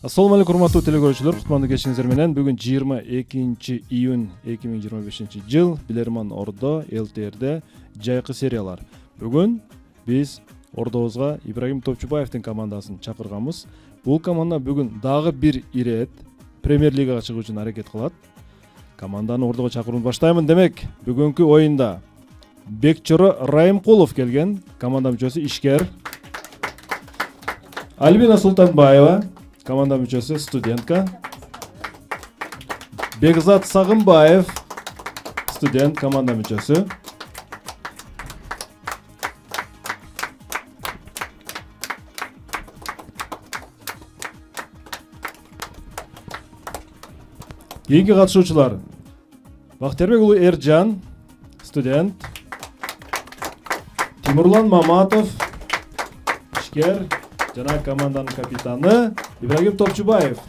Assalamu alaikum урматтуу телекөрүүчүлөр, кутмандуу кечиңиздер менен. Бүгүн 22 июнь 2025 жыл Билерман Ордо ЛТРде жайкы сериялар. Бүгүн биз Ордобузга Ибрагим Топчубаевдин командасын чакырганбыз. Бул команда бүгүн дагы бир ирет Премьер лигага чыгуу үчүн аракет кылат. Команданы Ордого чакырууну баштаймын. Демек, бүгүнкү оюнда Бекчоро Райымкулов келген, команда мүчөсү, ишкер. Альбина Султанбаева, команда мүчөсү, студентка. Бекзат Сагынбаев, студент, команда мүчөсү. Кийинки катышуучулар: Бактиярбек уулу Эржан, студент. Тимурлан Маматов, ишкер. Жана команданын капитаны Ибрагим Топчубаев.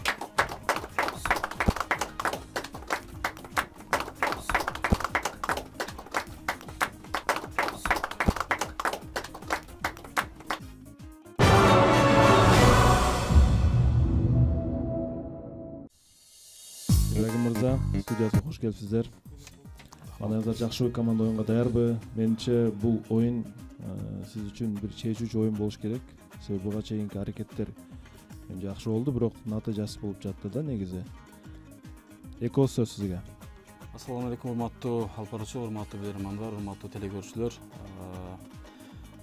Ибрагим мырза, студияга кош келипсиздер. Анаңыздар жакшы команда оюнга даярбы? Менимче бул оюн сиз үчүн бир чечүүчү оюн болуш керек. Себеби буга чейинки аракеттер жакшы болду, бирок натыйжасыз болуп жатты да негизи. Эки ооз сөз сизге. Ассаламу алейкум, урматтуу алып баруучу, урматтуу билермандар, урматтуу телекөрүүчүлөр.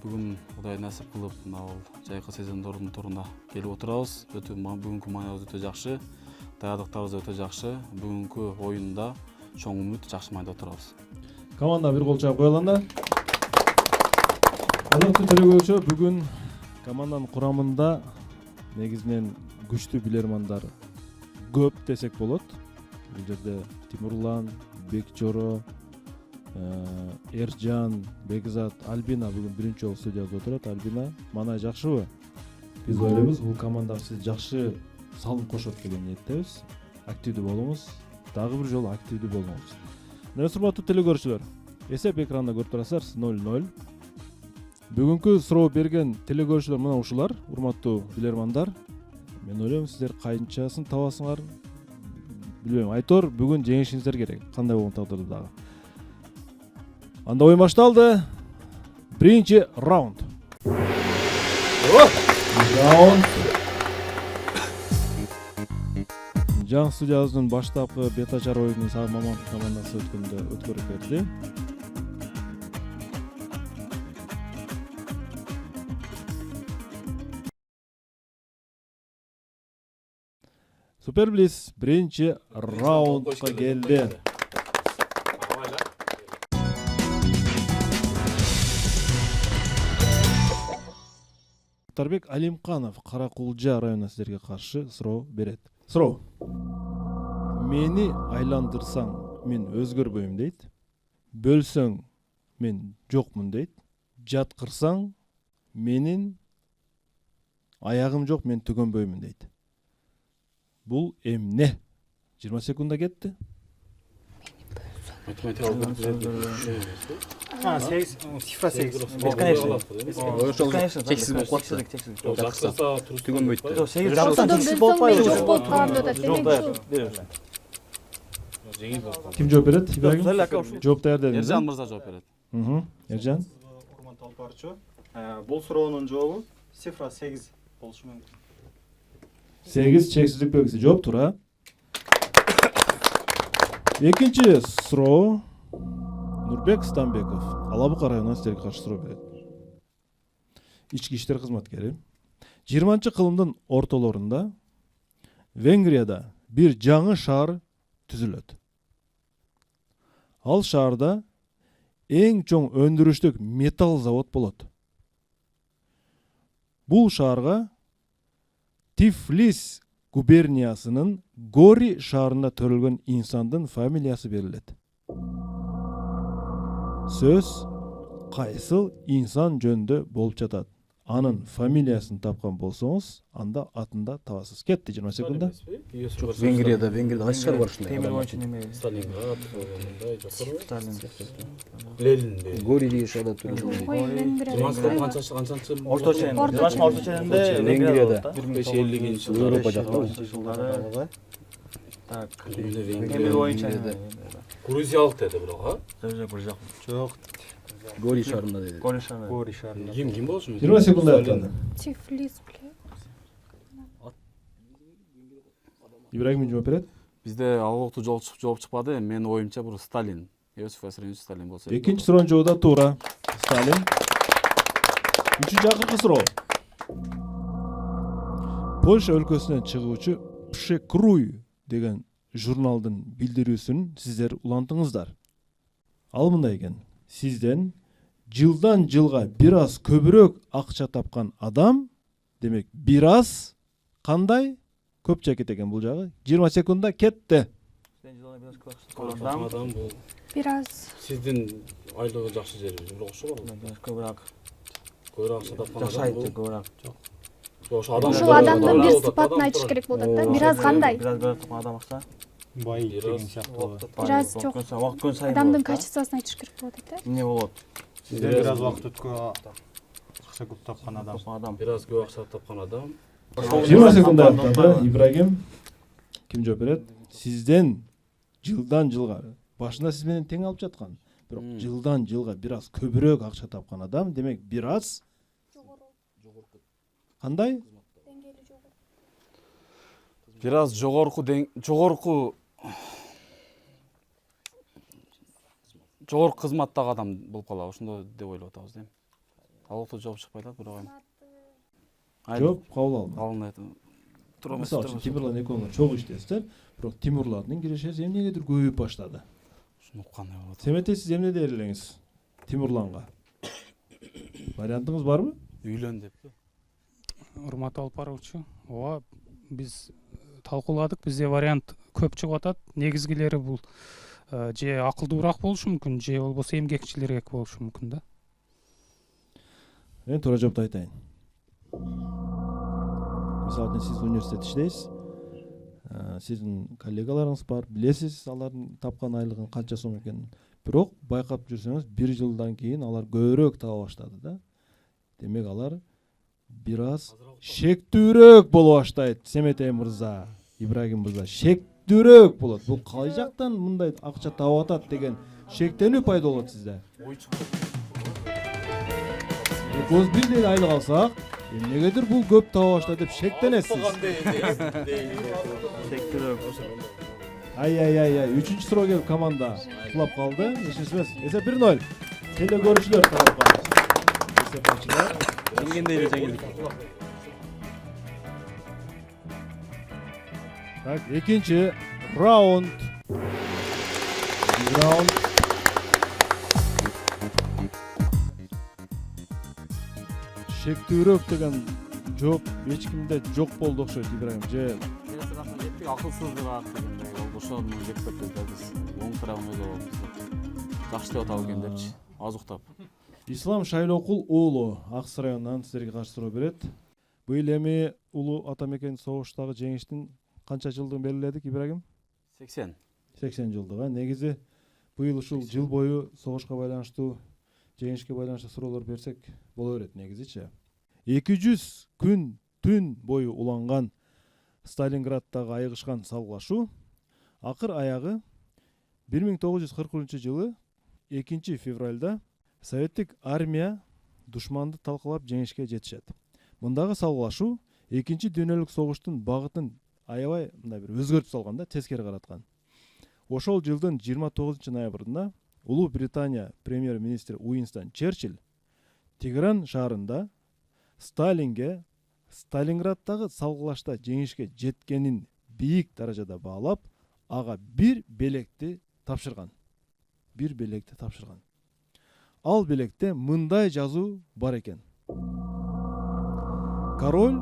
Бүгүн Кудай насип кылып мына жайкы сезондордун туруна келип отурабыз. Бүгүнкү маянабыз өтө жакшы, даярдыктарыбыз өтө жакшы. Бүгүнкү оюнда чоң үмүт, жакшы майда отурабыз. Команда бир кол чаап коелу анда. Алактуу телекөрүүчү, бүгүн команданын курамында негизинен күчтүү билермандар көп десек болот. Бул жерде Тимурлан, Бекчоро, Эржан, Бекзат, Альбина бүгүн биринчи жолу студиябызда отурат. Альбина, мана жакшыбы? Биз ойлойбуз, бул командага сиз жакшы салым кошот деген ниеттебиз. Активдүү болуңуз, дагы бир жолу активдүү болуңуз. Урматтуу телекөрүүчүлөр, эсеп экранда көрүп турасыздар, 0-0. Бүгүнкү суроо берген телекөрүүчүлөр мына ушулар, урматтуу билермандар. Мен ойлойм, сиздер кайынчасын табасыңар. Билбейм, айтор бүгүн жеңишиңиздер керек. Кандай болгон тагдырда дагы. Анда оюн башталды. Биринчи раунд. Жаңы студиябыздын баштапкы бетачар оюнун Сагын Маматов командасы өткөрүп берди. Суперблиз биринчи раундга келди. Тарбек Алимканов Каракулжа районунан сиздерге каршы суроо берет. Суроо: мени айландырсаң мен өзгөрбөйм дейт. Бөлсөң мен жокмун дейт. Жаткырсаң менин аягым жок, мен түгөнбөймүн дейт. Бул эмне? 20 секунда кетти. Математика цифра 8. Бесконечно. Чексиз болуп калат. жаксырса Түгөнбөйт. 8 жаксырса чексиз болуп калбайбы? Жок болуп калган деп атат. Ким жооп берет? Ибрагим? Жооп даяр дедиңиз. Эржан мырза жооп берет. Эржан. Урматтуу алып баруучу, бул суроонун жообу цифра 8 болушу мүмкүн. 8 чексиздик белгиси. Жооп тура. Экинчи суроо Нурбек Станбеков Алабука районунан сиздерге каршы суроо берет. Ички иштер кызматкери. 20-кылымдын ортолорунда Венгрияда бир жаңы шаар түзүлөт. Ал шаарда эң чоң өндүрүштүк металл завод болот. Бул шаарга Тифлис губерниясынын Гори шаарында төрөлгөн инсандын фамилиясы берилет. Сөз кайсыл инсан жөнүндө болуп жатат? анын фамилиясын тапкан болсоңуз, анда атында табасыз. Кетти 20 секундда. Венгрияда кайсы шаар бар ушундай? Темир боюнча неме? Сталинград, мындай жоктору. Сталин. Ленинде. Гори деген шаарда турат. Канчанчы? Орточо эми. Жашма орточо эмде Венгрияда. 45-50 жылдары. Европа жакта. жылдары. Так. Венгрия. Темир боюнча. Грузиялык деди бирок, а? Бир жак. Жоқ, Гори шаарында деди. Гори шаарында. Гори шаарында. Ким болчу? 20 секундда аякталды. Тифлис, бля. Ибрагим жооп берет. Бизде алгылыктуу жооп чыкпады. Менин оюмча бул Сталин. Иосиф Виссарионович Сталин болсо. Экинчи суроонун жообу да туура. Сталин. Үчүнчү акыркы суроо. Польша өлкөсүнөн чыгуучу Пшекруй деген журналдын билдирүүсүн сиздер улантыңыздар. Ал мындай экен. Сизден жылдан жылга бир аз көбүрөөк акча тапкан адам, демек бир аз кандай көп чекет экен бул жагы. 20 секундда кетти. Адам бул Biraz. сиздин айлыгы жакшы жери бирок ошо Көбүрөөк. көбүрөөк акча тапкан Жашайт адам. көбүрөөк. Ошо адам. Ушул адамдын бир сыпатын айтыш керек болот да. Biraz кандай? Biraz böyle тапкан адам акча. Бай деген сияқты болады. Biraz жок. Вакыт күн сайын. Адамдын качествосын айтыш керек болот да. эмне болот? Сізден біраз уақыт өткө ақша көп тапқан адам. Адам. Бир аз көп акча тапкан адам. 20 секундда аякталды. Ибрагим ким жооп берет? Сизден жылдан жылга башында сиз менен тең алып жаткан, бирок жылдан жылга бир аз көбүрөөк акча тапкан адам, демек бир аз кандай? Бир аз жогорку кызматтагы адам болуп калат. Ошондой деп ойлоп атабыз дейм. Алгылыктуу жооп чыкпай атат, бирок эми. Жооп кабыл алынды. Алынат. Мисалы үчүн Тимурлан экөөңөр чогуу иштесиздер, бирок Тимурлардын кирешеси эмнегедир көбөйүп баштады. Ушуну уккандай болот. Семете сиз эмне дер элеңиз Тимурланга? Вариантыңыз барбы? Үйлөн деппи? Урматтуу алып баруучу, ооба биз талкууладык. Бизде вариант көп чыгып атат. Негизгилери бул же акылдуураак болушу мүмкүн, же болбосо эмгекчилерээк болушу мүмкүн да. Мен туура жоопту айтайын. Мисалы үчүн сиз университетте иштейсиз. Сиздин коллегаларыңыз бар, билесиз алардын тапкан айлыгын канча сом экенин. Бирок байкап жүрсөңүз, 1 жылдан кийин алар көбүрөөк таба баштады да. Демек алар бир аз шектүүрөөк боло баштайт. Семетей мырза, Ибрагим мырза, шектүүрөөк болот. Бул кай жактан мындай акча таап атат деген шектенүү пайда болот сизде. Экөөбүз бирдей айлык алсак, эмнегедир бул көп таба баштайт деп шектенесиз. Ай. Үчүнчү суроо келип команда кулап калды. Эшесиз. Эсеп 1-0. Телекөрүүчүлөр тарапка. Эсеп ачылар. Келгендей эле жеңилдик. Так, экинчи раунд. Раунд. Шектүүрөөк деген жооп эч кимде жок болду окшойт, Ибрагим. Же Акылсыздыраак дегендей болду. Ошону жек көрүп биз оң тарабын ойлоп жакшы деп атабы экен депчи. Аз уктап. Ислам Шайлокул уулу Аксы районунан сиздерге каршы суроо берет. Быйыл эми улуу ата мекен согуштагы жеңиштин канча жылдыгын белгиледик, Ибрагим? 80. 80 жылдыгы. Негизи быйыл ушул жыл бою согушка байланыштуу, жеңишке байланыштуу суроолор берсек боло берет негизичи. 200 күн түн бою уланган Сталинградтагы айыгышкан салгылашуу акыр аягы 1940 жылы 2 февралда Советтик армия душманды талкалап жеңишке жетишет. Мындагы салгылашуу 2 дүйнөлүк согуштун багытын аябай мындай бир өзгөртүп салган да, тескери караткан. Ошол жылдын 29 ноябрында Улуу Британия премьер-министри Уинстон Черчилль Тегеран шаарында Сталинге Сталинградтагы салгылашта жеңишке жеткенин бийик даражада баалап, ага бир белекти тапшырган. Ал белекте мындай жазуу бар экен. Король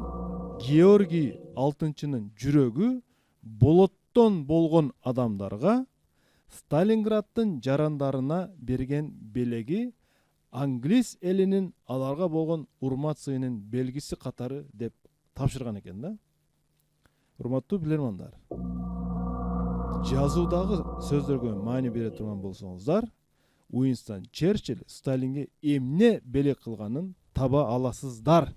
Георгий Алтынчынын жүрөгү болоттон болгон адамдарга Сталинградтын жарандарына берген белеги англис элинин аларга болгон урмат сыйынын белгиси катары деп тапшырган экен да. Урматтуу билермандар, жазуудагы сөздөргө маани бере турган болсоңуздар, Уинстон Черчилль Сталинге эмне белек кылганын таба аласыздар.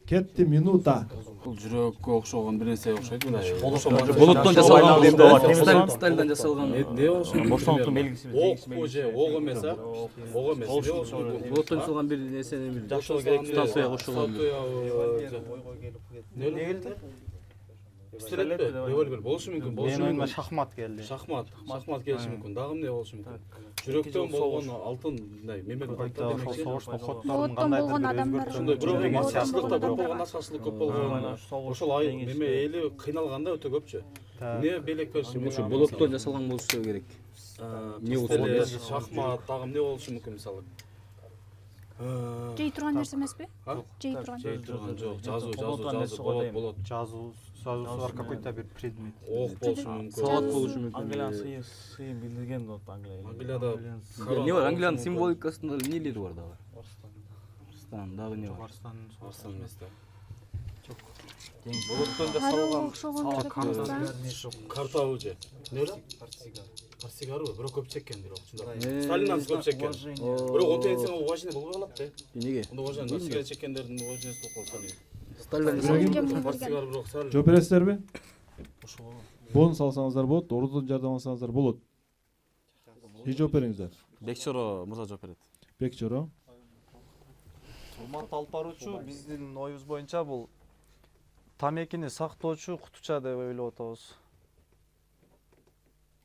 Кетти минута. Бул жүрөккө окшогон бир нерсе окшойт мындай. Болоттон жасалган дейм да. Сталинден жасалган. Не болушу мүмкүн? Боштондуктун белгиси. Ок же, ок эмес, а? Ок эмес. Не болушу мүмкүн? Болоттон жасалган бир нерсени бир Жакшылык керек, статуя кошулган. Не келди? Пистолетпи? Револьвер болушу мүмкүн, болушу Менин оюма мүмкүн. шахмат келди. Шахмат келиши мүмкүн. Дагы эмне болушу мүмкүн? Жүрөктөн болгон алтын, мындай мемлекет демекчи. Согуштун коддорун Болоттон кандайдыр болгон бир адамдар. Ошондой бирок Болоттон начарчылыкта көп болгон болгон, адамдар. начарчылык көп болгон. Ошол ай эме эли кыйналганда өтө көпчү. Эмне белек бериши мүмкүн? Болоттон жасалган болушу керек. Не болушу шахмат, дагы эмне болушу мүмкүн мисалы? Жей турган нерсе эмеспи? А? Жей турган. Жей турган жок, жазуу, болот. жазуусу бар какой-то бир предмет. Ок болушу мүмкүн. Сабат болушу мүмкүн. Англиянын сыйын билдирген болот Англия. Англияда Не бар? Англиянын символикасында эмнелери бар дагы? Арстан, дагы не бар? Арстан эмес да. Болоттон Каруу окшогон эле. Картабы же. Не эле? Портсигарбы? Бирок көп чеккен бирок. Сталинден көп чеккен. Бирок отенсең уважение болбой калат да. Эмнеге? Онда уважение сигарет чеккендердин уважениеси болуп калса. Сталинден Портсигар бирок сал. Жооп бересиздерби? Бонус алсаңыздар болот, ордун жардам алсаңыздар болот. Жооп бериңиздер. Бекчоро мырза жооп берет. Бекчоро. Урматтуу алып баруучу, биздин оюбуз боюнча бул тамекини сактоочу кутуча деп ойлоп атабыз.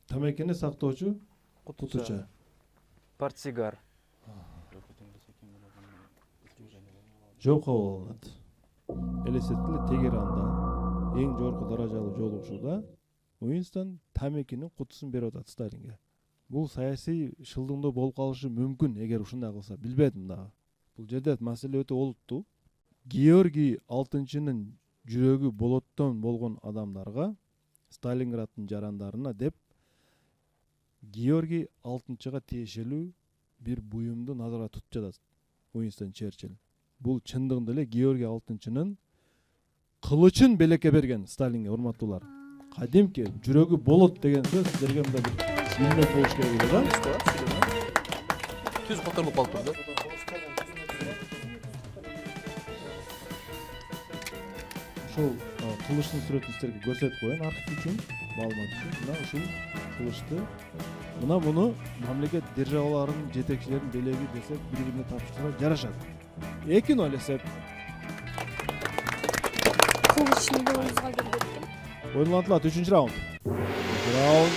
Тамекини сактоочу кутуча. Портсигар. Жооп кабыл алынат. Элестетили, Тегеранда эң жогорку даражалуу жолугушууда Уинстон тамекинин кутусун берип атат Сталинге. Бул саясий шылдыңдоо болуп калышы мүмкүн эгер ушундай кылса, билбедим дагы. Бул жерде маселе өтө олуттуу. Георгий Алтынчынын жүрөгү болоттон болгон адамдарга, Сталинграддын жарандарына деп Георгий Алтынчыга тиешелүү бир буюмду назарда тутуп жатат Уинстон Черчилль. Бул чындыгында эле Георгий Алтынчынын кылычын белекке берген Сталинге, урматтуулар. Кадимки жүрөгү болот деген сөз силерге мындай бир билмек болуш керек эле да. түз которулуп калыптыр да. Ошол кылычтын сүрөтүн силерге көрсөтүп коеюн архив үчүн, маалымат үчүн. Мына ушул кылычты, мына муну мамлекет державаларынын жетекчилеринин белеги десек, бири-бирине тапшырса жарашат. Экин ойлесек, Кылыч миллионубузга келбептир. ойлонатылат 3-чү раунд. Раунд.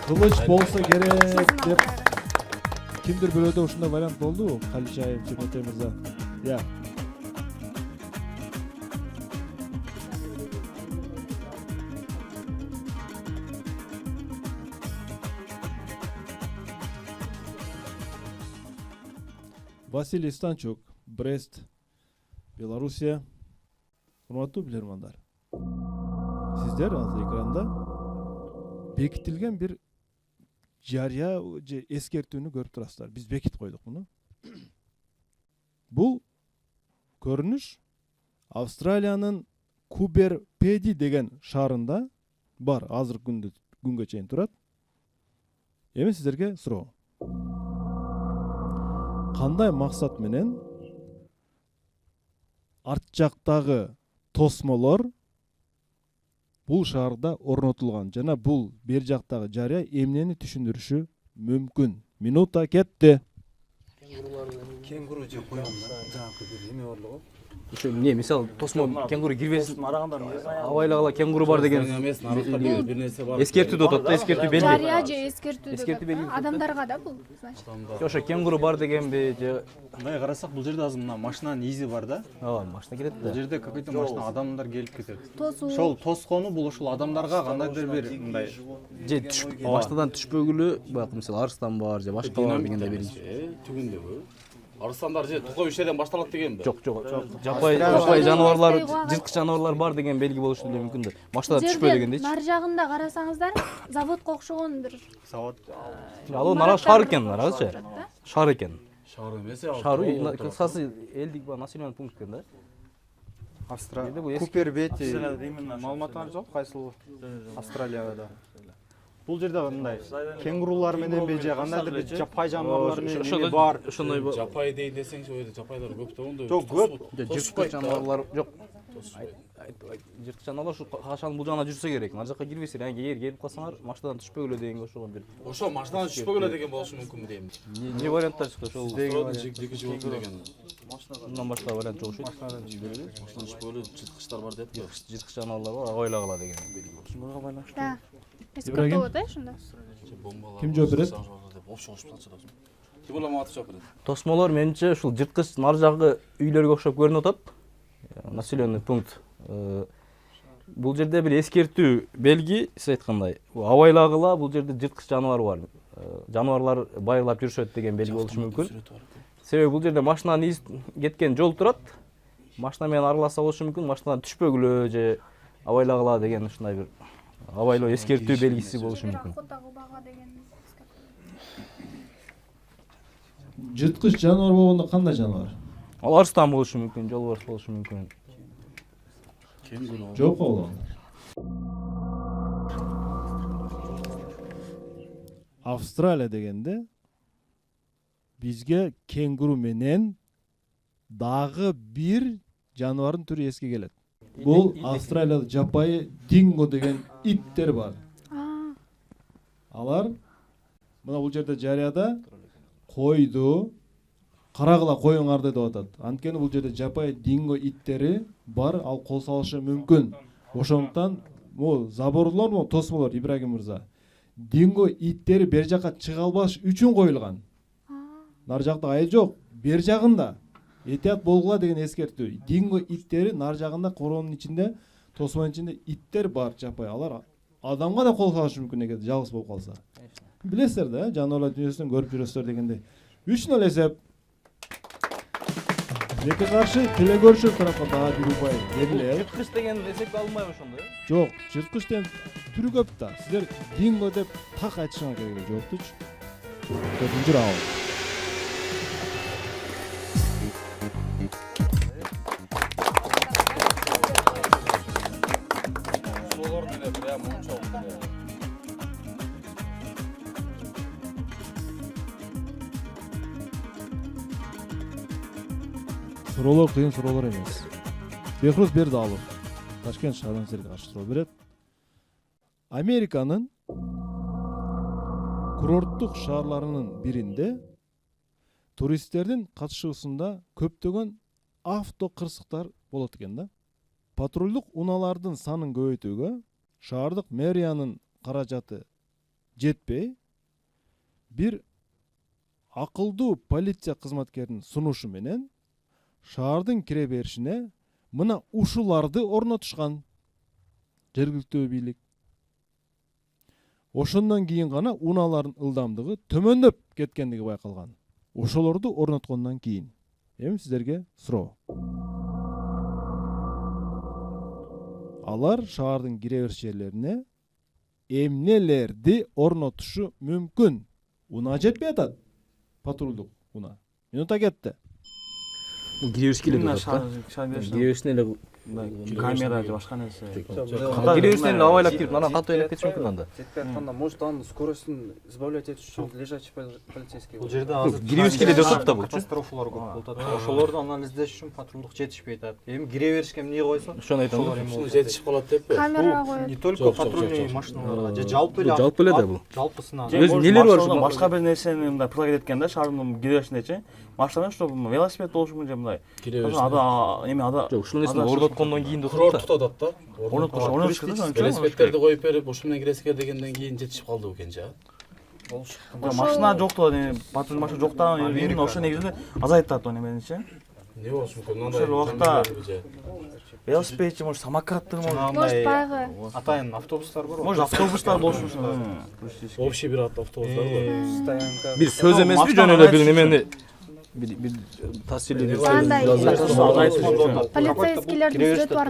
Кылыч болсо керек деп кимдир бирөөдө ушундай вариант болду? Каличаев, Чеметей мырза. Я. Василий Станчук, Брест, Белоруссия. Урматтуу билермандар. Сиздер азыр экранда бекитилген бир жарыя же эскертүүнү көрүп турасыздар. Биз бекитип койдук муну. Бул көрүнүш Австралиянын Куберпеди деген шаарында бар, азыркы күнгө чейин турат. Эми сиздерге суроо. Кандай максат менен арт жактагы тосмолор бул шаарда орнотулган жана бул бер жактагы жарыя эмнени түшүндүрүшү мүмкүн? Минута кетти. Кенгуру же коён да. Жаңы бир эме барлыгы. Ошо эмне, мисалы, тосмо кенгуру кирбесин, Арагандар абайлагыла кенгуру бар деген эмес, нарыкта бир нерсе бар. эскертүү деп атат да, эскертүү белги. Жарыя же эскертүү Эскертүү белги. деп адамдарга да бул, значит. Ошо кенгуру бар дегенби же Мындай карасак, бул жерде азыр мына машинанын изи бар да. ооба, машина келет Бул да. жерде какой-то машина адамдар келип кетет. Тосуу. Ошол тоскону бул ошол адамдарга кандайдыр бир мындай Же машинадан түшпөгүлө, бак мисалы арстан бар же башка бар дегенде биринчи. Түгүндөгү. арыстандар же тукай ишеден башталат дегенби? Жок, жапай жаныбарлар, жырткыч жаныбарлар бар деген белги болушу деле мүмкүн да. Машинадан түшпө дегендейчи. Нар жагында карасаңыздар, заводко окшогон бир Ал нарак шаар экен, наракчы. Шаар экен. Шаар эмес, Шаар кысасы элдик ба населенный пункт экен да. Купер Бети маалыматтар жок, кайсыл Австралияда да. Бул жерде мындай кенгурулар менен же кандайдыр бир жапай жаныбарлар менен бар. Ошондой жапай дейин десеңчи, ойда жапайлар көп да онда. Жок, көп. жырткыч жаныбарлар жок. Жырткыч жаныбарлар ушу кашанын бул жагына жүрсө керек. Ар жакка кирбесиңер, эгер келип калсаңар, машинадан түшпөгүлө дегенге окшогон бир. Ошо машинадан түшпөгүлө деген болушу мүмкүнбү дейм. Не варианттар чыкты ошол? Жеке жоопту деген. Мындан башка вариант жок ушул. Машинадан түшпөгүлө жырткычтар бар деп. Жырткыч жаныбарлар бар, агайла кала деген белги болчу. Ошонго байланыштуу. да. Ибрагим? Болот ошондо. Ким жооп берет? Ким уламат жооп берет? Тосмолор менимче ушул жырткыч нар жагы үйлөргө окшоп көрүнүп атат. Населенный пункт. Бул жерде бир эскертүү белги, сиз айткандай. Абайлагыла бул жерде жырткыч жаныбар бар. Жаныбарлар байырлап жүрүшөт деген белги болушу мүмкүн. Себеби бул жерде машинанын из кеткен жол турат. Машина менен араласа болушу мүмкүн, машинадан түшпөгүлө же абайлагыла деген ушундай бир абайлоо эскертүү белгиси болушу мүмкүн. Жырткыч жаныбар болгондо кандай жаныбар? Ал арстан болушу мүмкүн, жолборс болушу мүмкүн. Жок болгон. Австралия дегенде бизге кенгуру менен дагы бир жаныбардын түрү эске келет. Бул Австралияда жапайы динго деген иттер бар. Алар мына бул жерде жарыяда койду карагыла коюңар деп атат. Анткени бул жерде жапайы динго иттери бар, ал кол салышы мүмкүн. Ошондуктан могу заборлор, могу тосмолор Ибрагим мырза. Динго иттери бер жакка чыга албаш үчүн коюлган. Нар жакта ай жок, бер жагында. Этият болгула деген эскертүү. Динго иттери нар жагында короонун ичинде, тосмонун ичинде иттер бар жапай. Алар адамга да кол салышы мүмкүн эгер жалгыз болуп калса. Билесиздер да, жаныбарлар дүйнөсүнөн көрүп жүрөсүздөр дегенде. 3-0 эсеп. Эки каршы тиле көрүшү тарапка дагы бир упай берилет. Жырткыч деген эсепке алынбайбы ошондо? Жок, жырткыч деген түрү көп да. Сиздер динго деп так айтышыңар керек жооптучу. 4-нчы раунд. Суроолор кыйын суроолор эмес. Бехруз Бердалов Ташкент шаарынан силерге каршы суроо берет. Американын курорттук шаарларынын биринде туристтердин катышуусунда көптөгөн авто кырсыктар болот экен да. Патрулдук унаалардын санын көбөйтүүгө шаардык мэриянын каражаты жетпей, бир акылдуу полиция кызматкеринин сунушу менен шаардын кире беришине мына ушуларды орнотушкан жергиликтүү бийлик. Ошондон кийин гана унаалардын ылдамдыгы төмөндөп кеткендиги байкалган. Ошолорду орноткондон кийин. Эми сиздерге суроо. Алар шаардын кире бериш жерлерине эмнелерди орнотушу мүмкүн? Унаа жетпей атат. Патрулдук унаа. Минута кетти. Киреберишке эле киреберишине эле Камера же башка нерсе. киреберишине эле абайлап кирип, анан катуу айлап кетиши мүмкүн анда. Жетпей атканда, может анын скоростун избавлять этиш үчүн лежачий полицейский. Бул жерде азыр киреберишке эле деп да бул. катастрофалар көп болуп атат. Ошолорду анализдеш үчүн патрулдук жетишпей атат. Эми кире беришке эмне койсо? Ошону айтам. Ушуну жетишип калат деппи? Камерага коет. Не только патрульный машиналарга, же жалпы эле. Жалпы эле да бул. Жалпысына. Өзү нелер бар ушул? Башка бир нерсени мындай прилагать эткенде шаардын киреберишиндечи машина что велосипед болушу мүмкүн же мындай. Жок, ушул нерсени орноткондон кийин да Курорттук атат да. Орнотуш. Велосипедтерди коюп берип, ушу менен киресиңер дегенден кийин жетишип калды экен же. Машина жок да, патруль машина жок да, эми ошо негизинде азайтат оны менимче. Не болушу мүмкүн? Ошол убакта велосипедчи, может самокаттыр, Может байгы. Атайын автобустар бар. может автобустар болушу мүмкүн. Общий бир автобустар бар. Стоянка. бир сөз эмеспи жөн эле бир немени бир тассилүү Кандай? азайтыш үчүн. Полицейскийлердин сүрөтү бар.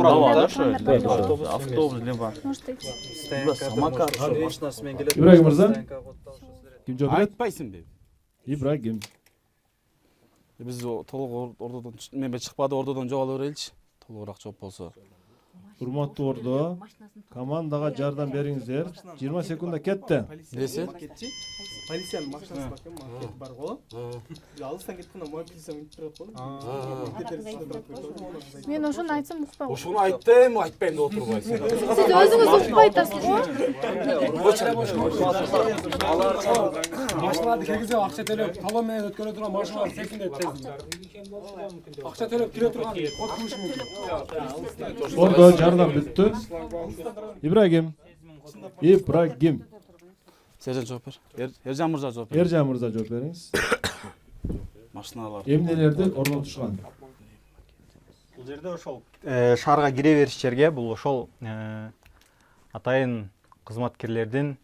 Автобус либо Самокат. машинасымен келет. Ибрагим мырза, ким жооп берет? айтпайсыңбы? Ибрагим. Биз толук ордодон мен чыкпады, ордодон жогала береличи. Толугураак жооп болсо. Урматтуу ордо, командага жардам бериңиздер. 20 секундда кетти. Десе? Полициянын машинасы бар го. Алыстан кеткенде полиция минтип турат го. Мен ошону айтсам укпайм. Ошону айттым, айтпайм деп отурбайсың. Сиз өзүңүз укпай атасыз го. Машиналарды киргизип акча төлөп, талон менен өткөрө турган машиналар секиндеп тез. Акча төлөп кире турган код кылышы мүмкүн. Ордо жардам бүттү. Ибрагим. Сержант жооп бер. Эржан мырза жооп бер. Эржан мырза жооп бериңиз. Машиналар. Эмнелерди орнотушкан? Бул жерде ошол шаарга кире бериш жерге бул ошол атайын кызматкерлердин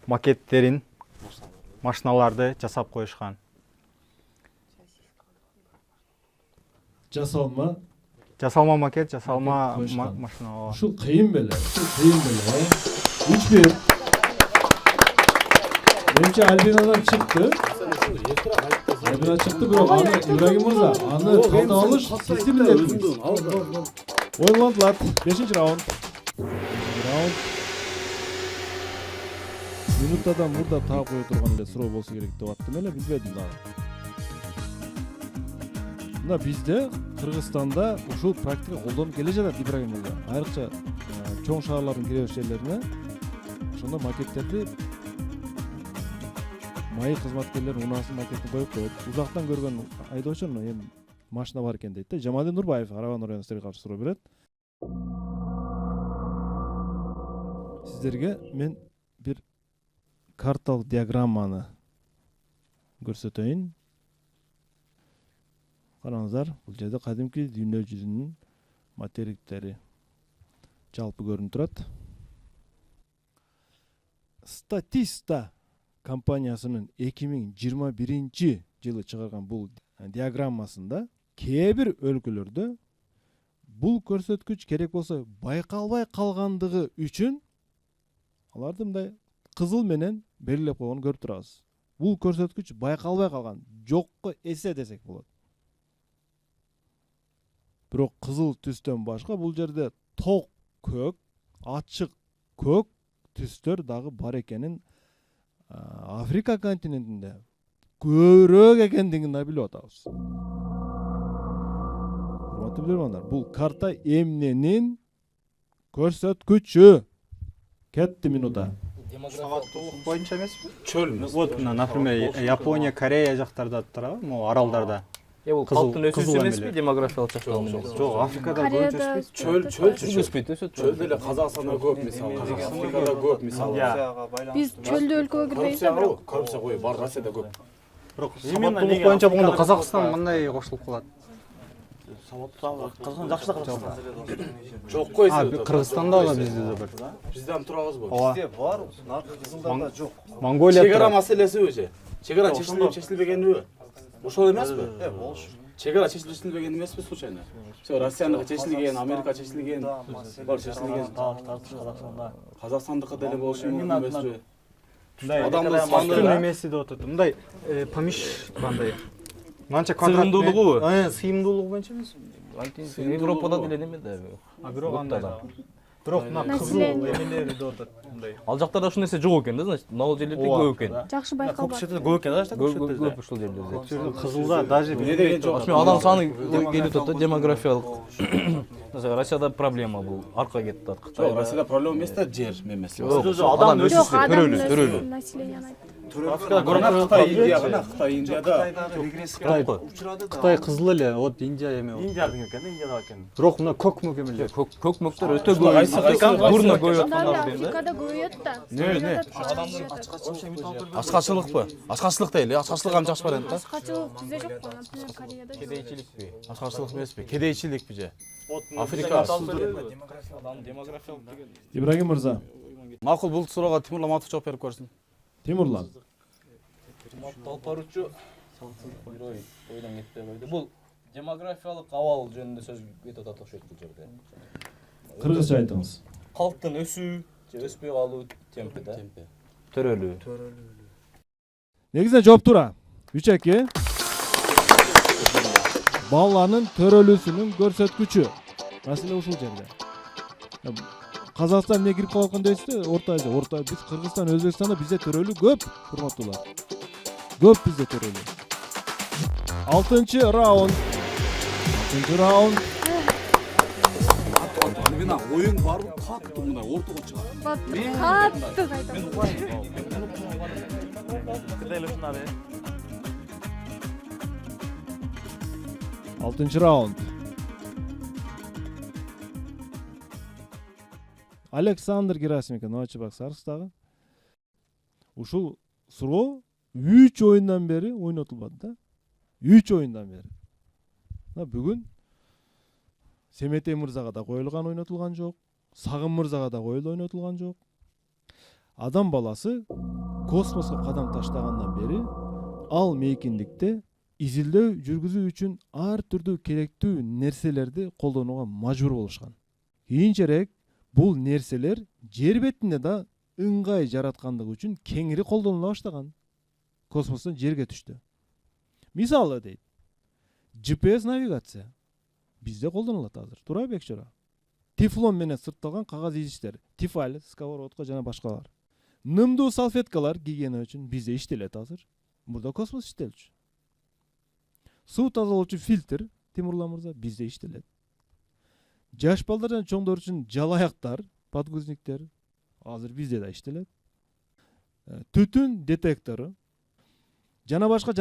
макеттерин, машиналарды жасап коюшкан. Жасалма. Жасалма макет, жасалма Коюшкан. машина. Ушул кыйын беле. 3-1. Менимче Альбинадан чыкты. Альбина чыкты, бирок аны Ибрагим мырза, аны калтап алыш сиз билесиз. Оюнлантылат. 5-раунд. Раунд. Минутадан мурда таап кое турган эле суроо болсо керек деп аттым эле, билбедим дагы. Мына бизде Кыргызстанда ушул практика колдонуп келе жатат Ибрагим мырза. Айрыкча чоң шаарлардын кире бериш жерлерине ошондо макеттерди майы кызматкерлер унаасын макетин коюп коет. Узактан көргөн айдоочу эми машина бар экен дейт да. Жамалдин Нурбаев Араван районуна силерге каршы суроо берет. Сиздерге мен бир карталык диаграмманы көрсөтөйүн. Караңыздар, бул жерде кадимки дүйнө жүзүнүн материктери жалпы көрүнүп турат. Statista компаниясынын 2021 жылы чыгарган бул диаграммасында кээ бир өлкөлөрдө бул көрсөткүч керек болсо байкалбай калгандыгы үчүн аларды мындай кызыл менен белгилеп койгонун көрүп турабыз. Бул көрсөткүч байкалбай калган, жокко эсе десек болот. Бирок кызыл түстөн башка бул жерде ток көк, ачык көк түстөр дагы бар экенин Африка континентинде көбүрөөк экендигин да билип атабыз. Урматтуу билөрмандар, бул карта эмненин көрсөткүчү? Кетти минута. Сагаттуулук боюнча эмеспи? Чөл. Вот, например, Япония, Корея жактарда турабы, могу аралдарда. Бул калктын өсүүсү эмеспи, демографиялык жактан эмес. Жок, Африкада Кореяда Чөл. Өспөйт, өсөт. Чөлдө эле Казакстанда көп мисалы. Африкада көп мисалы. биз чөлдүү өлкөгө кирбейбиз да бирок. Коррупция кой, бар Россияда көп. бирок сабаттуулук боюнча болгондо Казакстан кандай кошулуп калат? Казакстан жакшы да Казакстан. Жок кой. Кыргызстанда да bizde de бар. Бизден турабызбы? Bizde бар, наркы кызылдарда жок. Монголия Чегара маселесиби? Чегара чечилбегениби? Ошол эмеспи? Болуш. Чегара чечилбеген эмеспи случайно? Все, Россияныкы чечилген, Америка чечилген, бар чечилген. Тартыш Казакстанда. Казакстандыкы деле болушу мүмкүн эмеспи? Адамдын саны эмеси деп атат. Мындай помиш мындай. Манча квадрат. Сыйымдуулугу? Сыйымдуулугу боюнча эмес. Европада деле неме да. Бирок андай. Бирок мына кызыл эмелери деп атат. Мындай. Ал жактарда ушул нерсе жок экен да, значит, могул жерлерде көп экен. Жакшы байкалбады. Көкшетте көп экен да, Көп ушул жерлерде. Кызылда даже Эмне деген жок. Ошо адам саны келип атат да, демографиялык. Mesela Россияда проблема бул, арка кетип атат. Жок, Кытайда. Россияда проблема эмес да, жер мемеси. Адам Жок, өсүшү, адамдын төрөлүү. өсүү населенияны айтты. Кытай, Индия гана, Кытай, Индияда. Кытай кызыл эле, вот Индия эме. Индиядын экен, Индияда экен. Бирок мына көк мөк эмелер. Көк мөктөр өтө көп. Бурна көйөт. Анда Африкада көбөйөт да. Не? Ачкачылыкпы? Ачкачылык дейли, ачкачылык ам жакшы барат да. Ачкачылык bizde жок го, например, Кореяда. Кедейчиликпи? Ачкачылык эмеспи? Кедейчиликпи же? Африка. Ибрагим мырза, Макул, бул суроого Тимур Ламатов жооп берип көрсүн. Тимурлан. Алып баруучу ойдан кетпей койду. Бул демографиялык абал жөнүндө сөз кетип атат окшойт бул жерде. Кыргызча айтыңыз. Калктын өсүү же өспөй калуу темпи да. Төрөлүү. Негизинен жооп туура. 3-2. Баланын төрөлүүсүнүн көрсөткүчү. Маселе ушул жерде. Казакстан эмне кирип калып аткан дейсизби? Орто Азия, биз Кыргызстан, Өзбекстанда бизде төрөлүү көп, урматтуулар. Көп бизде төрөлүү. 6-чы раунд. 6-чы раунд. Альбина, оюң баары катты мындай ортого чыгат. Катты кайта. Кыдайлы ушундай. 6-чы раунд. Александр Герасименко, Новочебак Сарыстагы. Ушул суроо 3 оюндан бери ойнотулбады да. 3 оюндан бери. Бүгүн Семетей мырзага да коюлган ойнотулган жок. Сагым мырзага да коюлуп ойнотулган жок. Адам баласы космоско кадам таштагандан бери ал мейкиндикте изилдөө жүргүзүү үчүн ар түрдүү керектүү нерселерди колдонууга мажбур болушкан. Кийинчерээк бул нерселер жер бетинде да ыңгай жараткандыгы үчүн кеңири колдонула баштаган. Космостон жерге түштү. Мисалы дейт, GPS навигация бизде колдонулат азыр. Туура Бекчора? Тефлон менен сыртталган кагаз идиштер, тефаль, сковородка жана башкалар. Нымдуу салфеткалар гигиена үчүн бизде иштелет азыр. Мурда космос иштелчү. Суу тазалоочу фильтр, Тимурлан мырза, бизде иштелет. Жаш балдар жана чоңдор үчүн жалаяктар, подгузниктер азыр бизде да иштелет. Түтүн детектору жана башка.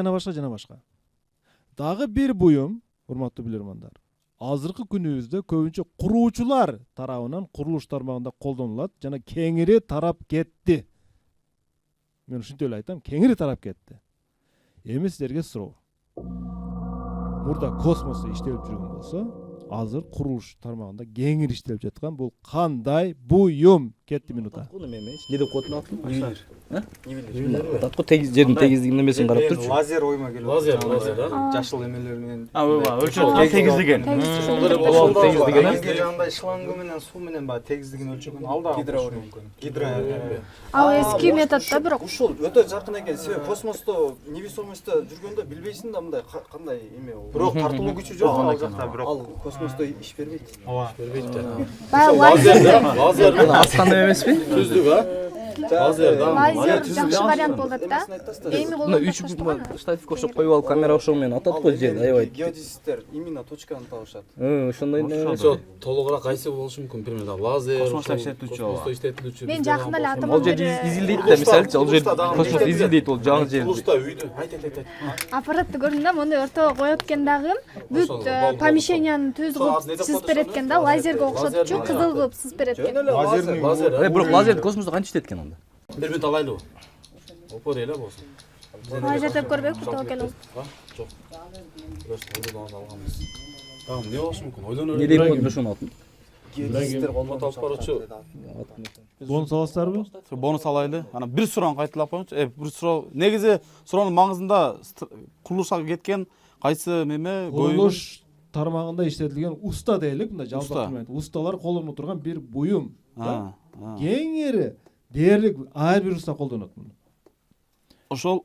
Дагы бир буюм, урматтуу билөрмандар. Азыркы күнүбүздө көбүнчө куруучулар тарабынан курулуш тармагында колдонулат жана кеңири тарап кетти. Мен ушинтип эле айтам, кеңири тарап кетти. Эми силерге суроо. Мурда космосто иштелип жүргөн болсо, азыр курулуш тармагында кеңири иштелип жаткан бул кандай буюм? Кетти минута. Не деп коет атын? Нивелир. Татко жердин тегиздигин немесин карап турчу. Лазер ойма келип. Лазер, да. Жашыл эмелер менен. Өлчөт тегиздиген. Тегиздиген. Лазер жагында шлангы менен суу менен баягы тегиздигин өлчөгөн алда гидро. Ал эски метод да, бирок Ушул өтө жакын экен. Себеби космосто невесомостьто жүргөндө билбейсиң да мындай кандай эме болот. Бирок тартылуу күчү жок ал жакта, бирок ал космосто иш бербейт. Ооба. баягы лазер Аскан эмеспи? Түздүк, а? лазер жакшы вариант болот да. Эми колдонуп Штативке окшоп коюп алып камера ошо менен атат го жерди, аябай. Геодезисттер именно точканы табышат. Ошондой неме. Толугураак кайсы болушу мүмкүн? Примерно лазер, Космосто иштетилүүчү. мен жакында эле атам Ал жерди изилдейт да, мисалычы, ал жерди космос изилдейт ол жаңы жерди. Курста үйдү. Айт. аппаратты көрдүм да, мондай ортого коет экен дагы. Бүт помещениянын түз кылып сызып берет экен да, лазерге окшотчу, кызыл кылып сызып берет экен. Лазер. Бирок лазерди космосто канча иштеткен анда? Бир минут алайлыбы? Опор эле болсун. Лазер деп көрбөйбүз да келип. Жок. Ойдон алганбыз. Тамам, эмне болушу мүмкүн? Ойдон Не деп коет ошонун атын? Геодезисттер колдонуп алып баруучу. Бонус аласыздарбы? Бонус алайлы. Ана бир суроону кайталап коюңчу. Бир суроо. Негизи суроонун маңызында курулушка кеткен кайсы меме Курулуш тармагында иштетилген уста дейлик, мындай жалпак усталар колдонуп турган бир буюм. Кеңири дээрлик ар бир уста колдонот муну. Ошол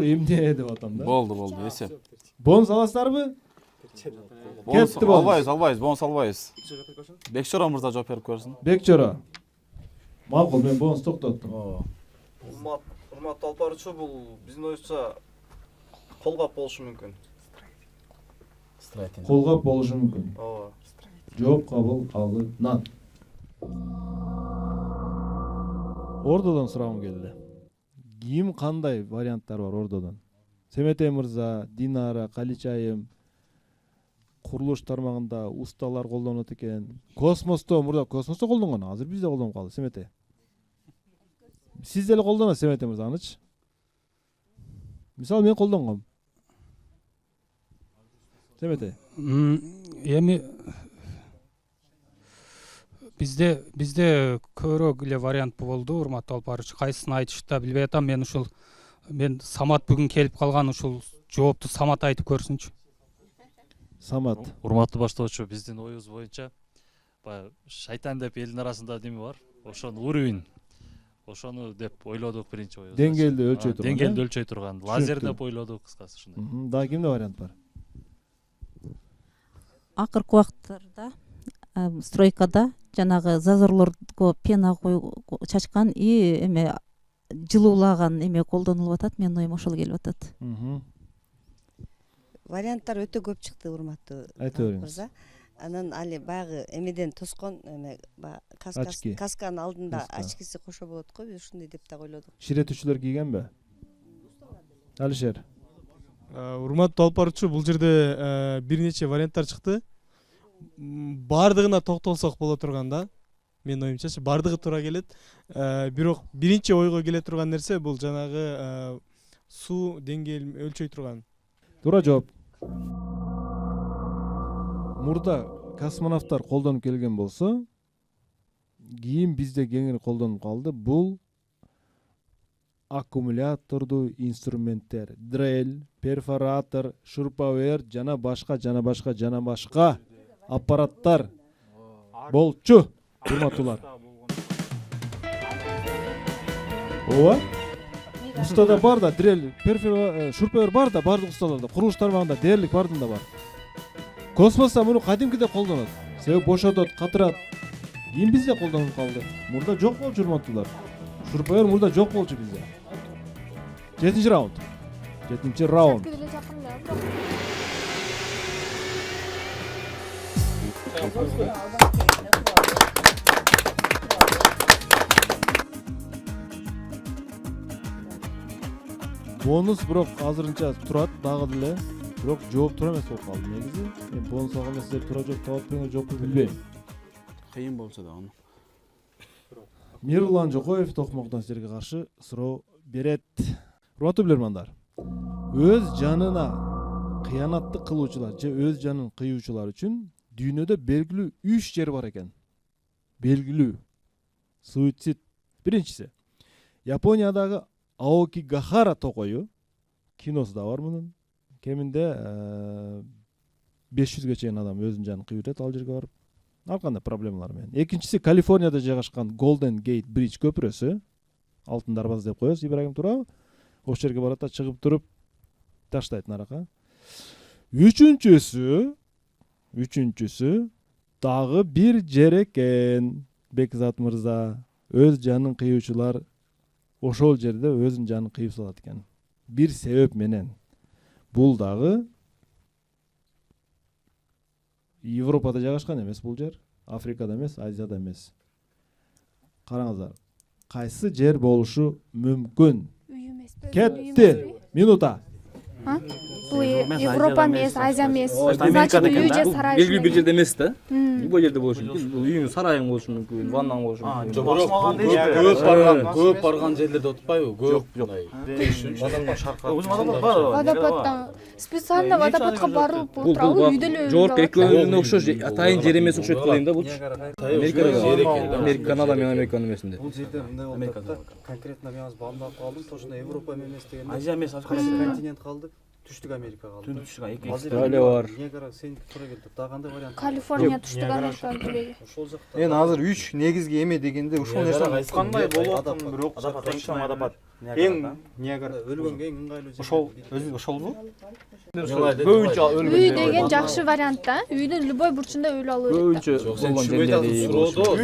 эмне деп атам да. Болду, эсеп. Бонус аласыздарбы? Кетти бонус. Албайбыз, бонус албайбыз. Бекчора мырза жооп берип көрсүн. Бекчора. Макул, мен бонус токтоттум. Урматтуу алып баруучу, бул биздин оюбузча колгап болушу мүмкүн. Колгап болушу мүмкүн. Ооба. Жооп кабыл алынат. Ордодон суроом келди. Ким кандай варианттар бар ордодон? Семетей мырза, Динара, Каличайым курулуш тармагында усталар колдонот экен. Космосто, мурда космосто колдонгон, азыр бизде колдонуп калды, Семетей. Сиз деле колдоносуз, Семетей мырза, анычы? Мисалы мен колдонгом. Семетей. Эми бизде көбүрөөк эле вариант болду, урматтуу алып баруучу. Кайсысын айтышты да билбей атам. Мен ушул мен Самат бүгүн келип калган, ушул жоопту Самат айтып көрсүнчү. Самат. Урматтуу баштоочу, биздин оюбуз боюнча баягы шайтан деп элдин арасында неме бар, ошону уровень, ошону деп ойлодук биринчи оюбуз. Деңгээлди өлчөй турган. Деңгээлди өлчөй турган. Лазер деп ойлодук, кыскасы ушундай. Дагы кимде вариант бар? Акыркы убакыттарда стройкада жанагы зазорлорго пена чачкан и эме жылуулаган эме колдонулуп атат. Менин оюма ошол келип атат. Варианттар өтө көп чыкты, урматтуу мырза. Анан али баягы эмеден тоскон эме касканын алдында очкиси кошо болот го, биз ушундай деп да ойлодук. Ширетүүчүлөр кийгенби? Алишер. Урматтуу алып баруучу, бул жерде бир нече варианттар чыкты. Бардыгына токтолсок боло турган да. Менин оюмча бардыгы туура келет. Бирок биринчи ойго келе турган нерсе бул жанагы суу деңгээлин өлчөй турган. Туура жооп. Мурда космонавттар колдонуп келген болсо, кийин бизде кеңири колдонуп калды. Бул аккумулятордуу инструменттер, дрель, перфоратор, шурповер жана башка аппараттар болчу. Урматтуулар. Ооба. Устада бар да, дрель, шурповер бар да, бардык усталарда, курулуш тармагында дээрлик бардында бар. Космоста муну кадимкиде колдонот. Себеби бошотот, катырат. Кийин бизде колдонуп калды. Мурда жок болчу, урматтуулар. Шурповер мурда жок болчу бизде. 7-чи раунд. 7-чи раунд. Бонус бирок азырынча турат, дагы деле. Бирок жооп туура эмес болуп калды негизи. Мен бонус алганда силер туура жооп таап атпайсыңар, жокпу билбейм. Кыйын болсо да аны. Мирулан Жокоев Токмоктон силерге каршы суроо берет. Урматтуу билермандар, өз жанына кыянаттык кылуучулар же өз жанын кыюучулар үчүн дүйнөдө белгилүү 3 жер бар экен. Белгилүү суицид. Биринчиси Япониядагы Аокигахара токою, киносу да бар мунун. Кеминде 500ге чейин адам өзүнүн жанын кыйып атат ал жерге барып. Ар кандай проблемалар менен. Экинчиси Калифорнияда жайгашкан Golden Gate Bridge көпүрөсү. Алтын дарбаз деп коебуз, Ибрагим туурабы? Ошол жерге барат да чыгып туруп таштайт нарака. Үчүнчүсү дагы бир жер экен. Бекзат мырза, өз жанын кыюучулар ошол жерде өзүнүн жанын кыйып салат экен. Бир себеп менен. Бул дагы Европада жайгашкан эмес бул жер. Африкада эмес, Азияда эмес. Караңыздар. Кайсы жер болушу мүмкүн? Кетти. Минута. Бул Европа эмес, Азия эмес. Значит, үй же сарай. Белгилүү бир жерде эмес да. Любой жерде болушу мүмкүн. Бул үйүң, сарайың болушу мүмкүн, ваннаң болушу мүмкүн. Көп барган жерлерде отпайбы? Көп. Водопаддан специально водопадка барылып Бул турабы, үйдө эле жогорку экөөнүн окшош, атайын жер эмес окшойт го дейм да булчу. Канада менен Американын эмесинде. Бул жерде мындай болуп атат. Конкретно мен азыр баамдап калдым, точно Европа эмес деген. Азия эмес, континент калды. Түштүк Америка калды. Түштүк Америка. Австралия бар. Негара сеники туура келди. Дагы кандай вариант? Калифорния, Түштүк Америка тилеги. Ошол жакта. Мен азыр 3 негизги эме дегенде ушул нерсени кандай болуп аттым, бирок адапат. Эң Ниагара өлгөнгө эң ыңгайлуу жер. Ошол өзү ошолбу? Көбүнчө үй деген жакшы вариант да. Үйдүн любой бурчунда өлүп алуу керек. Жок, сен түшүнбөй атасың.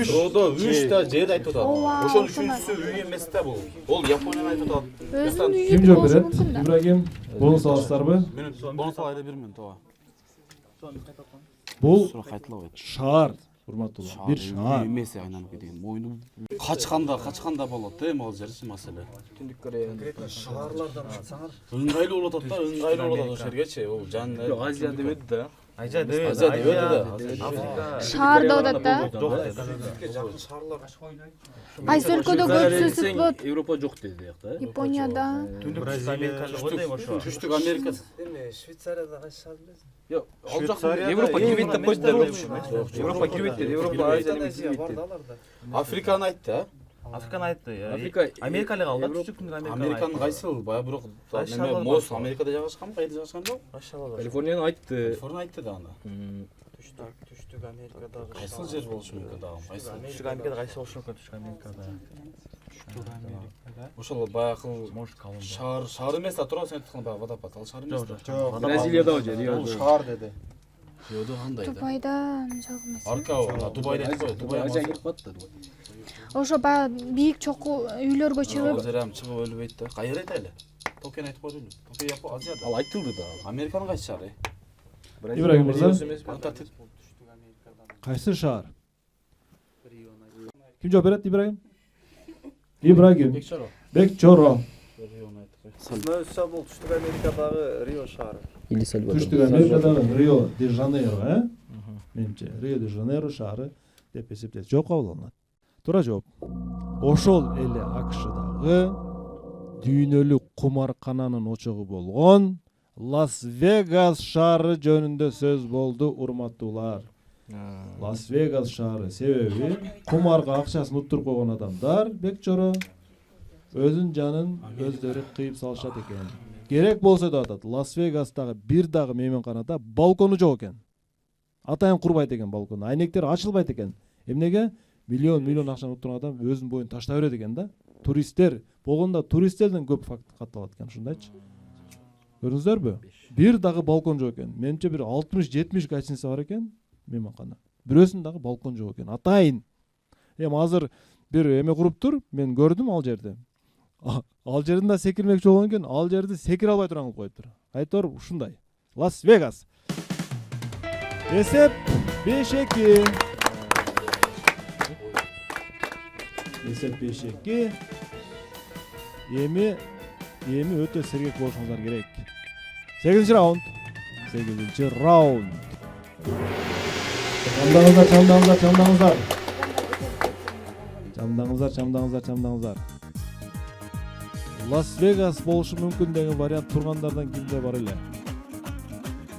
Суроо 3 та жер айтып атат. Ошол үчүнчүсү үй эмес да бул. Ол Японияны айтып атат. Өзүнүн үйү Ким жооп берет? Ибрагим, бонус аласыздарбы? Бонус алайда 1 минут ооба. Бул суроо кайталабайт. Шаар, урматтуулар. Бир шаар. Эмес айнанып кеткен. Моюну качканда болот да, эми ал жерчи маселе. Түндүк Кореяда шаарлардан айтсаңар, Ыңгайлуу болуп атат да, ыңгайлуу болуп атат ошол жергечи. Ол жан. Азия деп өтдү да. Азия деп өтдү да. Шаар деп атат да. жакын шаарлар. Кайсы өлкөдө көп суицид болот? Европа жок деди да. Японияда. Түштүк Америка. Эми Швейцарияда кайсы шаар билесиң? Жок, ал жакта Европа кирбейт деп койду. Европа кирбейт деди. Европа Азия эмес кирбейт деди. Африканы айтты, а? Африканы айтты. Африка Америкалык алды. Түштүктүн Американын кайсыл? Баягы бирок неме Моз Америкада жайгашканбы, кайда жайгашкан жок? Калифорнияны айтты. Калифорния айтты да аны. Түштүк Америкадагы Кайсыл жер болушу мүмкүн дагы? Кайсыл? Түштүк Америкада кайсы болушу мүмкүн? Түштүк Америкада. Ошол баягы шаар эмес да турат, сен айткан баягы водопад. Ал шаар эмес да. Жок, Бразилияда жер. Бул шаар деди. Риодо кандай да? Дубайда жок эмес. Арка, Дубайда айтпайбы? Дубай Ажа кирип калат да. Ошо баягы бийик чокуу үйлөргө чыгып, Ал жер ам чыгып өлбөйт да. Кайер айтайлы? Токиону айтып коелу. Токио Азияда. Ал айтылды да. Американын кайсы шаары? Ибрагим мырза, Антарктида. кайсы шаар? Ким жооп берет, Ибрагим? Ибрагим. Бекчоро. Сынөөсө бул Түштүк Америкадагы Рио шаары. Или Сальвадор. Түштүк Америкадагы Рио де Жанейро, менимче Рио де Жанейро шаары деп эсептелет. Жооп кабыл алынат. Туура жооп. Ошол эле АКШдагы дүйнөлүк кумаркананын очогу болгон Лас-Вегас шаары жөнүндө сөз болду, урматтуулар. Лас-Вегас шаары себеби кумарга акчасын уттуруп койгон адамдар Бекчоро өзүн жанын өздөрү кыйып салышат экен. Керек болсо да атат. Лас-Вегастагы бир дагы мейманканада балкону жок экен. Атайын курбайт экен балкону. Айнектер ачылбайт экен. Эмнеге? Миллион акчаны уттурган адам өзүнүн боюн таштай берет экен да. Туристтер болгондо туристтерден көп факт катталат экен, ушундайчы. Көрдүңүздөрбү? Бир дагы балкон жок экен. Менимче бир 60-70 гостиница бар экен мейманкана. Бирөөсүн дагы балкон жок экен. Атайын. Эми азыр бир эме куруптур, мен көрдүм ал жерде. Ал жерден да секирмекчи болгон экен, ал жерди секире албай турган кылып коюптур. Айтор ушундай. Лас-Вегас. Эсеп 5-2. Эсеп 5-2. Эми өтө сергек болушуңуздар керек. 8-чи раунд. 8-чи раунд. Чамдаңыздар. Лас-Вегас болушу мүмкүн деген вариант тургандардан кимде бар эле?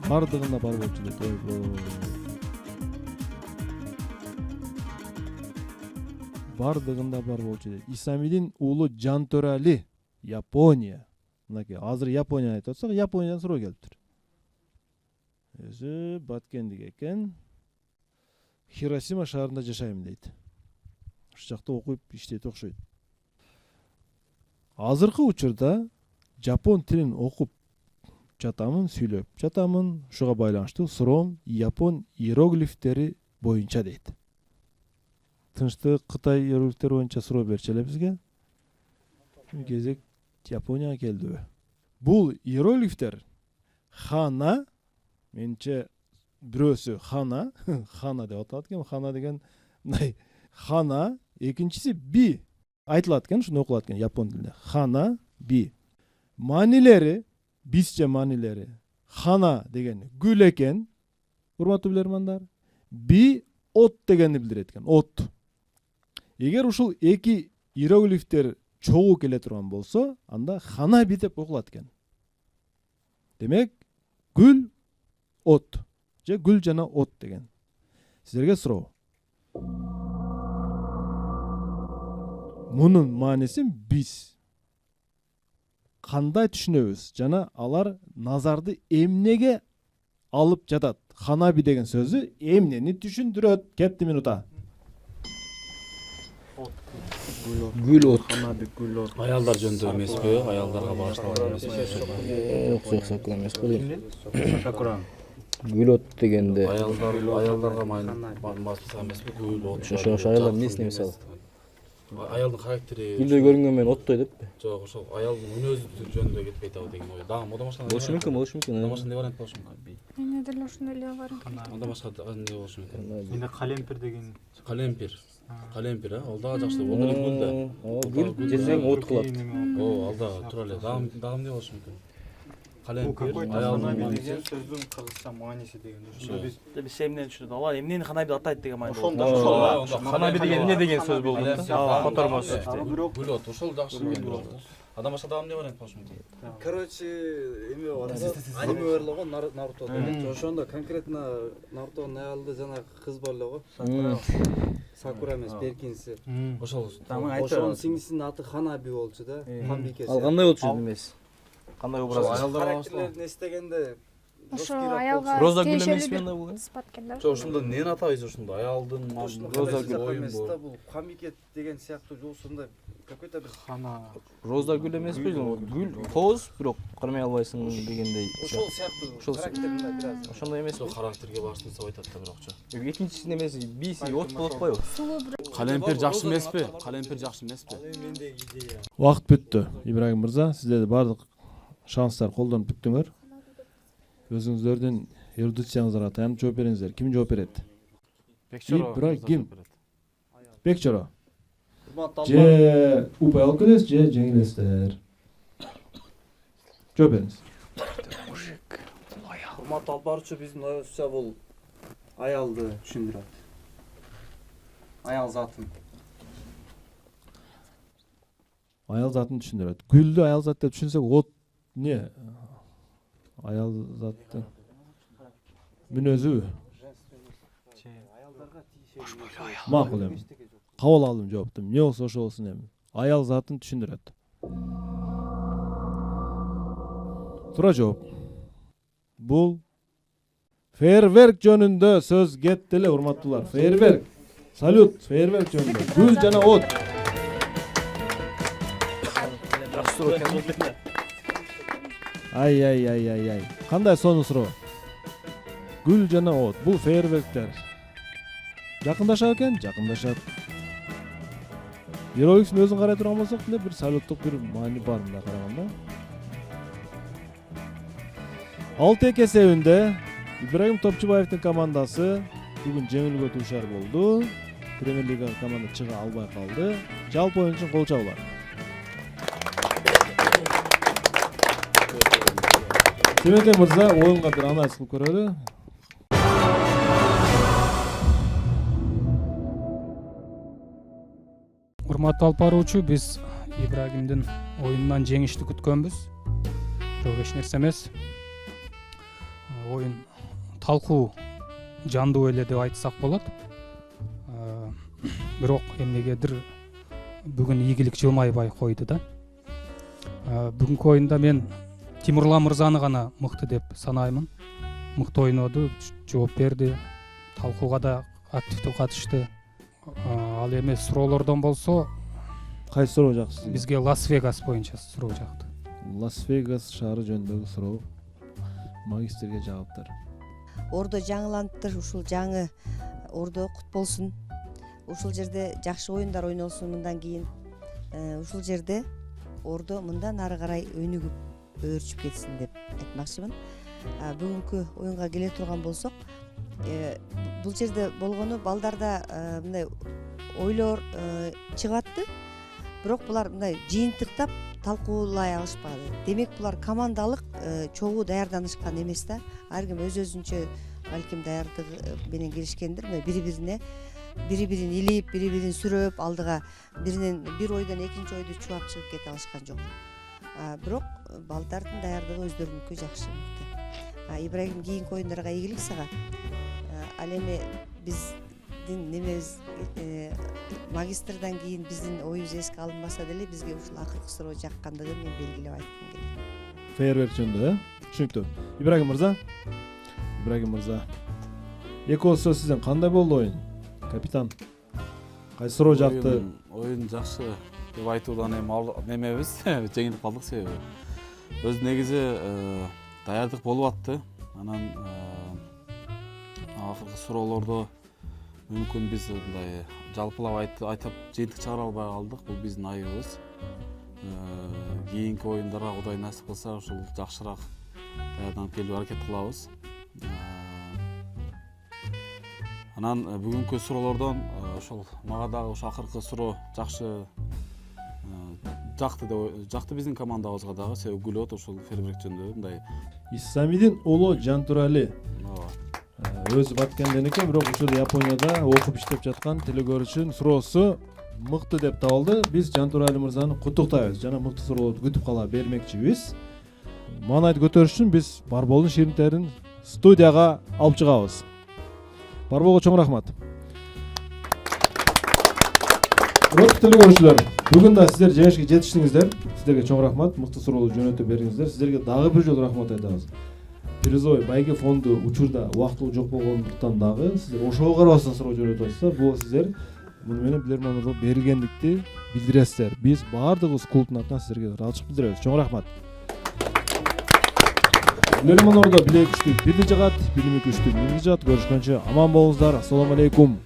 Бардыгында бар болчу эле. Бардыгында бар болчу эле. Исамидин уулу Жантөрали, Япония. Мынакей, азыр Японияны айтып атсак, Япониядан суроо келиптир. Өзү Баткендик экен. Хиросима шаарында жашайм дейт. Ушул жакта окуп иштейт окшойт. Азыркы учурда жапон тилин окуп жатамын, сүйлөп жатамын. Ушуга байланыштуу суроом Япон иероглифтери боюнча дейт. Тынчтык Кытай иероглифтери боюнча суроо берчи эле бизге. Кезек Японияга келдиби? Бул иероглифтер хана, менче бирөөсү хана, хана деп аталат экен. Хана деген мындай хана, экинчиси би айтылат экен, шуну окулат экен япон тилинде. Хана, би. Манилери, бисче манилери. Хана деген гүл экен, урматтуу билермандар. Би от дегенди билдирет экен, от. Эгер ушул эки иероглифтер чогуу келе турган болсо, анда хана би деп окулат экен. Демек, гүл, от. Же гүл жана от деген. Силерге суроо. Мунун маанисин биз кандай түшүнөбүз жана алар назарды эмнеге алып жатат? Ханаби деген сөзү эмнени түшүндүрөт? Кетти минута. Гүл от. Аялдар жөнүндө эмеспи? Аялдарга багышталган эмеспи? Окшок эмес го дейм. Гүл от дегенде аялдарга баспаса эмеспи? Гүл от. Ошо аялдар эмнесине мисалы? Аялдын характери. Гүлдөй көрүнгөн менен оттой деппи? Жок, ошол аялдын мүнөзү жөнүндө кетпейт ау деген ой. Дагы мода башка. Болушу мүмкүн. Мода башка вариант болушу мүмкүн. Менде деле ошондой эле вариант. Мода башка кандай болушу мүмкүн? Менде калемпир деген. Калемпир, ал дагы жакшы. Ол эле гүл да. Гүл жесең от кылат. Ал дагы тура эле. Дагы эмне болушу мүмкүн? Калемпир, аялдын деген сөздүн кыргызча мааниси деген. Ошондо биз эмнени түшүндүк? Алар эмнени ханаби атайт деген мааниде. Ошондо ханаби деген эмне деген сөз болду? Котормосу. Гүл от, ошол жакшы келди. Адам башка дагы эмне вариант болушу мүмкүн? Короче, эме бар. Аниме бар эле го, Нарутода. Ошондо конкретно Нарутонун аялы жана кыз бар эле го. Сакура эмес, Беркинси. Ошол. Ошонун сиңдисинин аты Ханаби болчу да. Ханбике. Ал кандай болчу эмес? Кандай образ? Характерлерин эстегенде ошо аялга Роза гүл эмес мен да бул. сыпат экен да. Ошондо эмнени атайбыз ошондо? Аялдын Роза гүл эмес да, бул Ханбике деген сыяктуу жолсунда какой-то бир Роза гүл эмеспи? Гүл кооз, бирок кармай албайсың дегендей. ошол сыяктуу характеринде бир аз. Ошондой эмеспи? Характерге башын сап айтат да бирокчу. Экинчиси немеси биси от болуп атпайбы? Калемпир жакшы эмеспи? Калемпир жакшы эмеспи? Убакыт бүттү. Ибрагим мырза, сиздерде бардык шанстар колдонуп бүттүңөр. Өзүңүздөрдүн эрудицияңыздарга таянып жооп бериңиздер. Ким жооп берет? Ибрагим. Бекчоро. Же упай алып келесиз, же жеңилесиздер. Жооп бериңиз. Урматтуу алып баруучу, биздин оюбузча бул аялды түшүндүрөт. Аял затын. Аял затын түшүндүрөт. Гүлдү аял зат деп түшүнсөк, от не? Аял заттын мүнөзүбү? Макул эми. Кабыл алдым жоопту. Эмне болсо ошо болсун эми. Аял затын түшүндүрөт. Туура жооп. Бул фейерверк жөнүндө сөз кетти эле, урматтуулар. Фейерверк. Салют, фейерверк жөнүндө. Гүл жана от. Ай. Кандай сонун суроо. Гүл жана от. Бул фейерверктер. Жакындашат экен, жакындашат. Иероглифтин өзүн карай турган болсок, бир салюттук бир маани бар мында караганда. 6-2 эсебинде Ибрагим Топчубаевдин командасы бүгүн жеңилүүгө дуушар болду. Премьер лига команда чыга албай калды. Жалпы оюн үчүн кол чабуулар. Темеке мырза, оюнга бир анализ кылып көрөлү. Урматтуу алып баруучу, биз Ибрагимдин оюнунан жеңишти күткөнбүз. Бирок эч нерсе эмес. Оюн талкуу жандуу эле деп айтсак болот. Бирок эмнегедир бүгүн ийгилик жылмайбай койду да. Бүгүнкү оюнда мен Тимурлан мырзаны гана мыкты деп санаймын. Мыкты ойноду, жооп берди, талкууга да активдүү катышты. Ал эми суроолордон болсо, кайсы суроо жакшы сизге? Бизге Лас-Вегас боюнча суроо жакты. Лас-Вегас шаары жөнүндөгү суроо магистрге жагаптар. Ордо жаңыланыптыр, ушул жаңы Ордо кут болсун. Ушул жерде жакшы оюндар ойнолсун мындан кийин. Ушул жерде Ордо мындан ары карай өнүгүп өөрчүп кетсин деп айтмакчымын. Бүгүнкү оюнга келе турган болсок, бул жерде болгону балдарда мындай ойлор чыгып атты. Бирок булар мындай жыйынтыктап талкуулай алышпады. Демек булар командалык чогуу даярданышкан эмес да. Ар ким өз-өзүнчө балким даярдыгы менен келишкендир. Бири-бирин илип, бири-бирин сүрөп, алдыга бир ойдон экинчи ойду чубап чыгып кете алышкан жок. Бирок балдардын даярдыгы өздөрүнүкү жакшы. Ибрагим кийинки оюндарга ийгилик сага. Ал эми биздин немебиз магистрдан кийин биздин оюбуз эске алынбаса деле бизге ушул акыркы суроо жаккандыгын мен белгилеп айткым келет. Фейерверк жөнүндө, түшүнүктүү. Ибрагим мырза. Эки сөз сизден кандай болду оюн? Капитан. Кайсы суроо жакты? Оюн жакшы деп айтуудан немебиз, жеңилип калдык себеби. Өз негизи даярдык болуп атты. Анан акыркы суроолордо мүмкүн биз мындай жалпылап айтып жыйынтык чыгара албай калдык. Бул биздин айыбыбыз. Кийинки оюндарга Кудай насип кылса ушул жакшыраак даярданып келүүгө аракет кылабыз. Анан бүгүнкү суроолордон ошол мага дагы ошо акыркы суроо жакты биздин командабызга дагы, себеби гүл от ошол фейерверк жөнүндө мындай. Исамидин уулу Жантурали өзү баткенден экен, бирок ушул Японияда окуп иштеп жаткан телекөрүүчүнүн суроосу мыкты деп табылды. Биз Жантурали мырзаны куттуктайбыз жана мыкты суроолорду күтүп кала бермекчибиз. Маанайды көтөрүш үчүн биз Барболдун ширинтерин студияга алып чыгабыз. Барболго чоң рахмат. урматтуу теле көрүүчүлөр, бүгүн да сиздер жеңишке жетиштиңиздер. Сиздерге чоң рахмат, мыкты суроолорду жөнөтүп бердиңиздер. Сиздерге дагы бир жолу рахмат айтабыз. Призой байге фонду учурда убактылуу жок болгондуктан дагы сиздер ошого карабастан суроо жөнөтүп атасыздар. Бул сиздер муну менен билерман болуп берилгендикти билдиресиздер. Биз баардыгыбыз клубдун атынан сиздерге ыраазычылык билдиребиз. Чоң рахмат. Билерман ордо билек күчтүү бирди жагат, билими күчтүү миңди жагат. Көрүшкөнчө аман болуңуздар. Ассаламу алейкум.